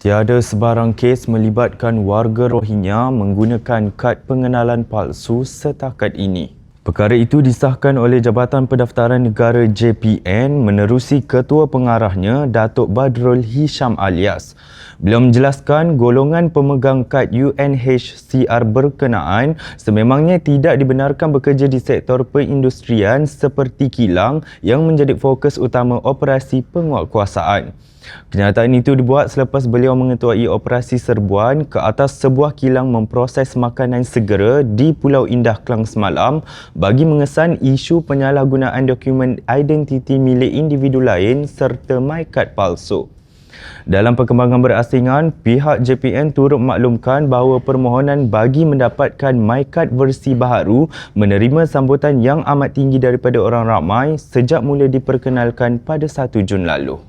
Tiada sebarang kes melibatkan warga Rohingya menggunakan kad pengenalan palsu setakat ini. Perkara itu disahkan oleh Jabatan Pendaftaran Negara JPN menerusi Ketua Pengarahnya Datuk Badrul Hisham Alias. Beliau menjelaskan golongan pemegang kad UNHCR berkenaan sememangnya tidak dibenarkan bekerja di sektor perindustrian seperti kilang yang menjadi fokus utama operasi penguatkuasaan. Kenyataan itu dibuat selepas beliau mengetuai operasi serbuan ke atas sebuah kilang memproses makanan segera di Pulau Indah, Klang semalam bagi mengesan isu penyalahgunaan dokumen identiti milik individu lain serta MyKad palsu. Dalam perkembangan berasingan, pihak JPN turut maklumkan bahawa permohonan bagi mendapatkan MyKad versi baharu menerima sambutan yang amat tinggi daripada orang ramai sejak mula diperkenalkan pada 1 Jun lalu.